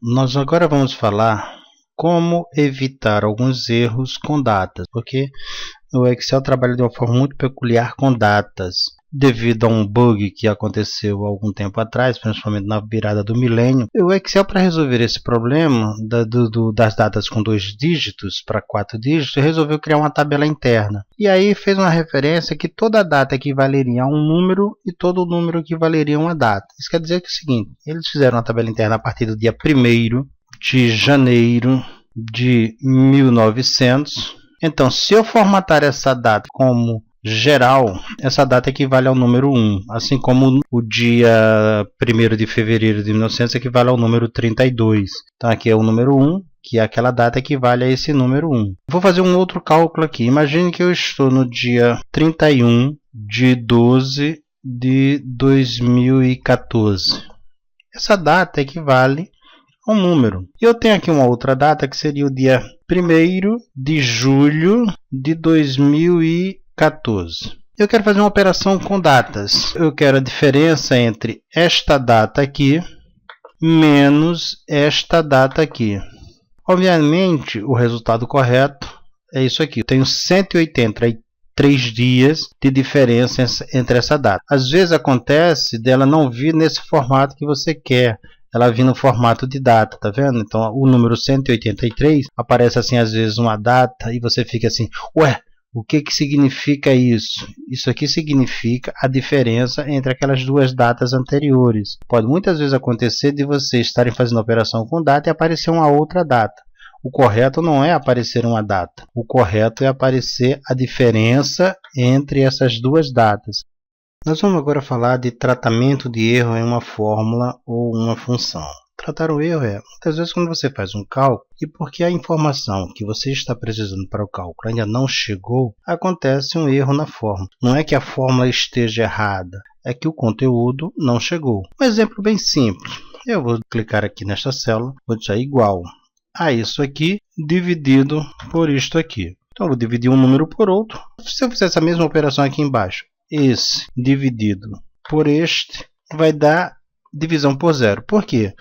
Nós agora vamos falar como evitar alguns erros com datas, porque o Excel trabalha de uma forma muito peculiar com datas, devido a um bug que aconteceu há algum tempo atrás, principalmente na virada do milênio. O Excel, para resolver esse problema das datas com 2 dígitos para 4 dígitos, resolveu criar uma tabela interna. E aí fez uma referência que toda data equivaleria a um número e todo número equivaleria a uma data. Isso quer dizer que é o seguinte: eles fizeram uma tabela interna a partir do dia 1º de janeiro de 1900. Então, se eu formatar essa data como geral, essa data equivale ao número 1, assim como o dia 1º de fevereiro de 1900 equivale ao número 32. Então aqui é o número 1, que é aquela data equivale a esse número 1. Vou fazer um outro cálculo aqui. Imagine que eu estou no dia 31 de 12 de 2014. Essa data equivale a um número. E eu tenho aqui uma outra data que seria o dia 1º de julho de 2014. Eu quero fazer uma operação com datas. Eu quero a diferença entre esta data aqui menos esta data aqui. Obviamente, o resultado correto é isso aqui. Eu tenho 183 dias de diferença entre essa data. Às vezes acontece dela não vir nesse formato que você quer. Ela vir no formato de data, tá vendo? Então, o número 183 aparece assim, às vezes, uma data, e você fica assim, ué, o que significa isso? Isso aqui significa a diferença entre aquelas duas datas anteriores. Pode muitas vezes acontecer de vocês estarem fazendo a operação com data e aparecer uma outra data. O correto não é aparecer uma data. O correto é aparecer a diferença entre essas duas datas. Nós vamos agora falar de tratamento de erro em uma fórmula ou uma função. Tratar o erro é, muitas vezes, quando você faz um cálculo e porque a informação que você está precisando para o cálculo ainda não chegou, acontece um erro na fórmula. Não é que a fórmula esteja errada, é que o conteúdo não chegou. Um exemplo bem simples. Eu vou clicar aqui nesta célula, vou deixar igual a isso aqui, dividido por isto aqui. Então, eu vou dividir um número por outro. Se eu fizer essa mesma operação aqui embaixo, esse dividido por este vai dar divisão por zero. Por quê?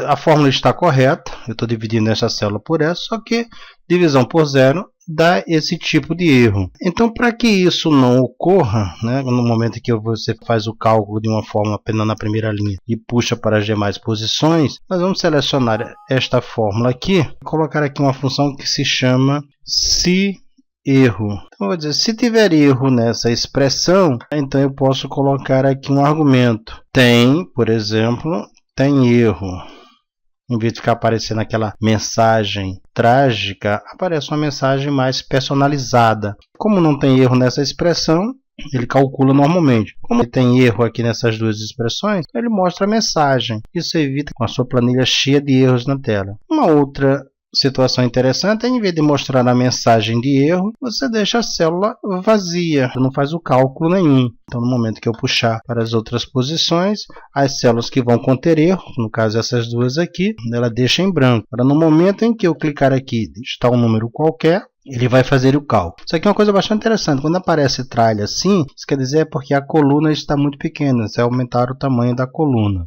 A fórmula está correta, eu estou dividindo essa célula por essa, só que divisão por zero dá esse tipo de erro. Então, para que isso não ocorra, né, no momento em que você faz o cálculo de uma fórmula apenas na primeira linha e puxa para as demais posições, nós vamos selecionar esta fórmula aqui e colocar aqui uma função que se chama se erro. Então, eu vou dizer, se tiver erro nessa expressão, então eu posso colocar aqui um argumento. Tem, por exemplo, tem erro. Em vez de ficar aparecendo aquela mensagem trágica, aparece uma mensagem mais personalizada. Como não tem erro nessa expressão, ele calcula normalmente. Como tem erro aqui nessas duas expressões, ele mostra a mensagem. Isso evita com a sua planilha cheia de erros na tela. Uma outra situação interessante é, em vez de mostrar a mensagem de erro, você deixa a célula vazia, não faz o cálculo nenhum. Então, no momento que eu puxar para as outras posições, as células que vão conter erro, no caso essas duas aqui, ela deixa em branco. Agora, no momento em que eu clicar aqui, digitar um número qualquer, ele vai fazer o cálculo. Isso aqui é uma coisa bastante interessante. Quando aparece tralha assim, isso quer dizer porque a coluna está muito pequena, você vai aumentar o tamanho da coluna.